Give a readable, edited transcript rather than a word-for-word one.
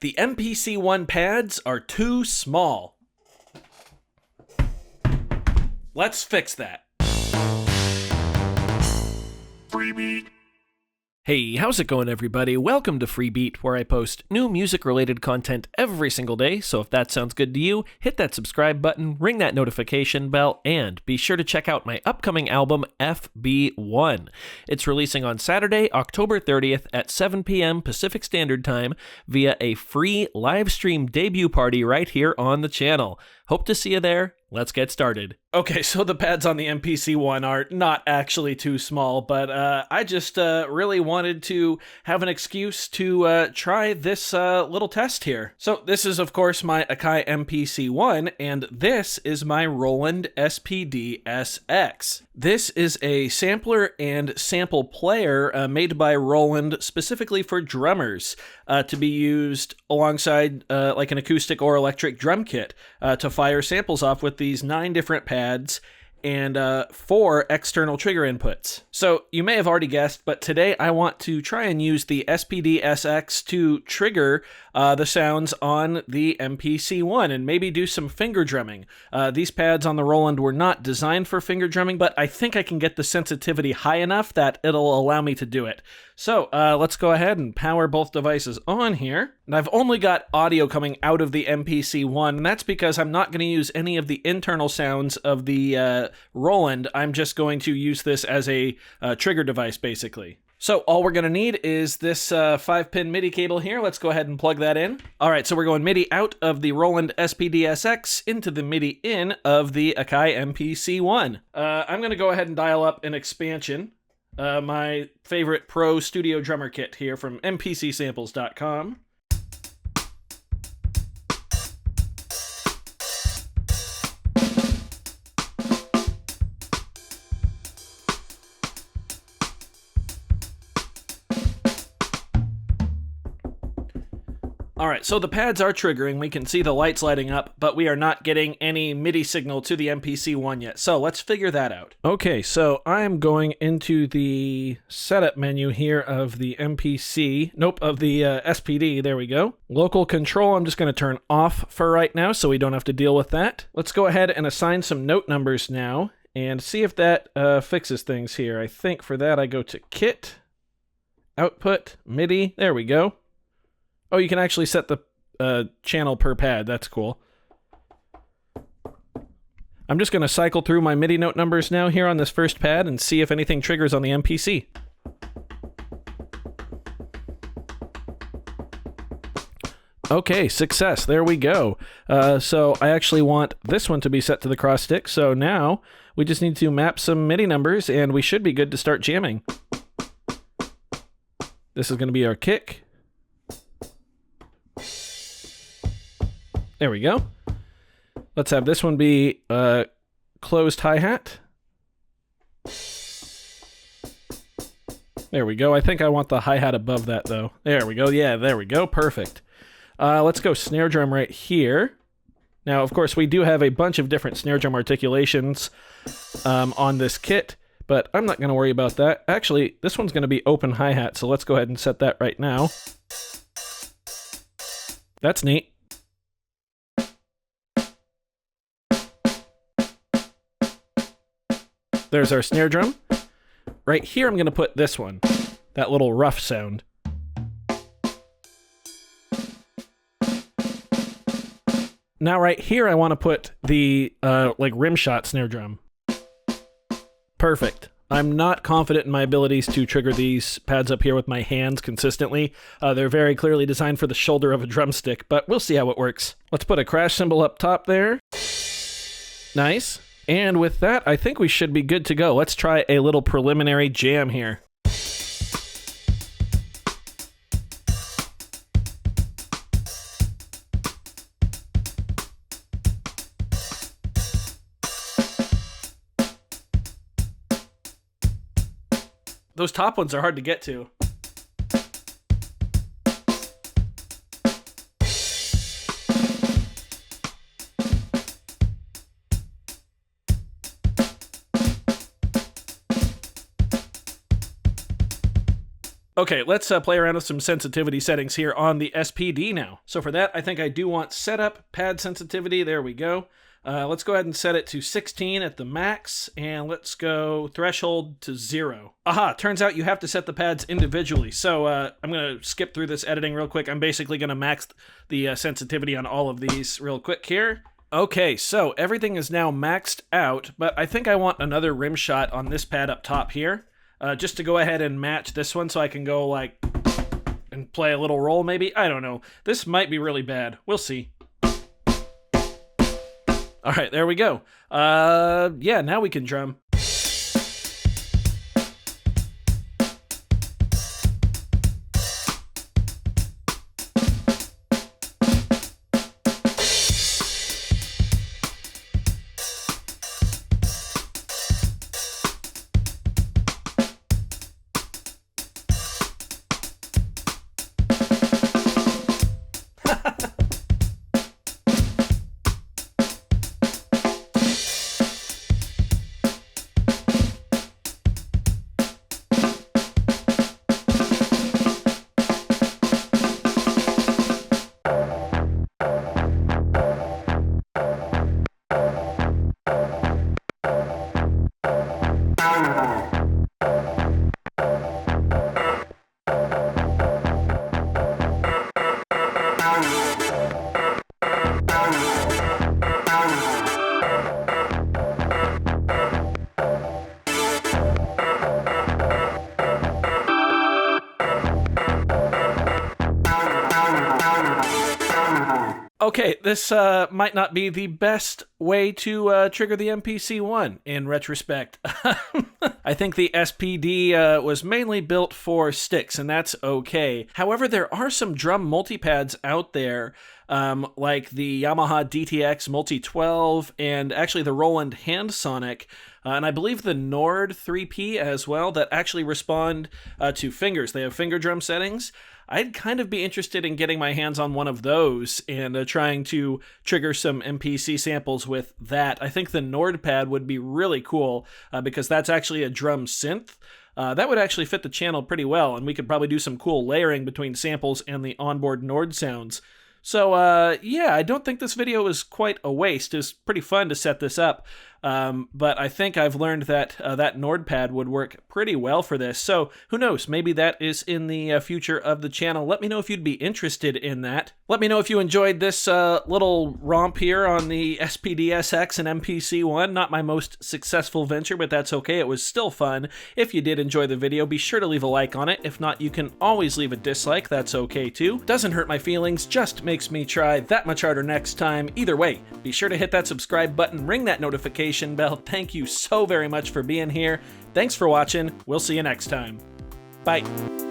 The MPC One Pads are too small. Let's fix that. Freebie. Hey, how's it going, everybody? Welcome to Freebeat, where I post new music-related content every single day, so if that sounds good to you, hit that subscribe button, ring that notification bell, and be sure to check out my upcoming album, FB1. It's releasing on Saturday, October 30th at 7 p.m. Pacific Standard Time via a free live stream debut party right here on the channel. Hope to see you there. Let's get started. Okay, so the pads on the MPC One are not actually too small, but I just really wanted to have an excuse to try this little test here. So this is, of course, my Akai MPC One, and this is my Roland SPD-SX. This is a sampler and sample player made by Roland specifically for drummers to be used alongside like an acoustic or electric drum kit to fire samples off with these 9 different pads and 4 external trigger inputs. So you may have already guessed, but today I want to try and use the SPD-SX to trigger the sounds on the MPC One and maybe do some finger drumming. These pads on the Roland were not designed for finger drumming, but I think I can get the sensitivity high enough that it'll allow me to do it. So let's go ahead and power both devices on here. And I've only got audio coming out of the MPC One, and that's because I'm not going to use any of the internal sounds of the Roland. I'm just going to use this as a trigger device, basically. So all we're going to need is this 5-pin Midi cable here. Let's go ahead and plug that in. All right, so we're going Midi out of the Roland SPD-SX into the Midi in of the Akai MPC One. I'm going to go ahead and dial up an expansion. My favorite pro studio drummer kit here from mpcsamples.com. All right, so the pads are triggering. We can see the lights lighting up, but we are not getting any MIDI signal to the MPC One yet. So let's figure that out. Okay, so I'm going into the setup menu here of the MPC. Nope, of the SPD. There we go. Local control, I'm just going to turn off for right now so we don't have to deal with that. Let's go ahead and assign some note numbers now and see if that fixes things here. I think for that I go to Kit, Output, MIDI. There we go. Oh, you can actually set the channel per pad. That's cool. I'm just going to cycle through my MIDI note numbers now here on this first pad and see if anything triggers on the MPC. Okay, success. There we go. So I actually want this one to be set to the cross stick. So now we just need to map some MIDI numbers and we should be good to start jamming. This is going to be our kick. There we go. Let's have this one be closed hi-hat. There we go. I think I want the hi-hat above that, though. There we go. Yeah, there we go. Perfect. Let's go snare drum right here. Now, of course, we do have a bunch of different snare drum articulations on this kit, but I'm not going to worry about that. Actually, this one's going to be open hi-hat, so let's go ahead and set that right now. That's neat. There's our snare drum. Right here, I'm going to put this one, that little rough sound. Now right here, I want to put the like rim shot snare drum. Perfect. I'm not confident in my abilities to trigger these pads up here with my hands consistently. They're very clearly designed for the shoulder of a drumstick, but we'll see how it works. Let's put a crash cymbal up top there. Nice. And with that, I think we should be good to go. Let's try a little preliminary jam here. Those top ones are hard to get to. Okay, let's play around with some sensitivity settings here on the SPD now. So for that, I think I do want setup, pad sensitivity, there we go. Let's go ahead and set it to 16 at the max, and let's go threshold to 0. Aha, turns out you have to set the pads individually. So I'm going to skip through this editing real quick. I'm basically going to max the sensitivity on all of these real quick here. Okay, so everything is now maxed out, but I think I want another rim shot on this pad up top here. Just to go ahead and match this one so I can go like and play a little roll maybe. I don't know. This might be really bad. We'll see. All right, there we go. Yeah, now we can drum. Okay, this might not be the best way to trigger the MPC One in retrospect. I think the SPD was mainly built for sticks, and that's okay. However, there are some drum multipads out there, like the Yamaha DTX Multi-12 and actually the Roland Hand Sonic, and I believe the Nord 3P as well, that actually respond to fingers. They have finger drum settings. I'd kind of be interested in getting my hands on one of those and trying to trigger some MPC samples with that. I think the Nord pad would be really cool because that's actually a drum synth. That would actually fit the channel pretty well, and we could probably do some cool layering between samples and the onboard Nord sounds. So, yeah, I don't think this video was quite a waste. It was pretty fun to set this up, but I think I've learned that that Nord pad would work pretty well for this. So, who knows? Maybe that is in the future of the channel. Let me know if you'd be interested in that. Let me know if you enjoyed this little romp here on the SPD-SX and MPC One. Not my most successful venture, but that's okay. It was still fun. If you did enjoy the video, be sure to leave a like on it. If not, you can always leave a dislike. That's okay, too. Doesn't hurt my feelings, just makes me try that much harder next time. Either way, be sure to hit that subscribe button, ring that notification bell. Thank you so very much for being here. Thanks for watching. We'll see you next time. Bye.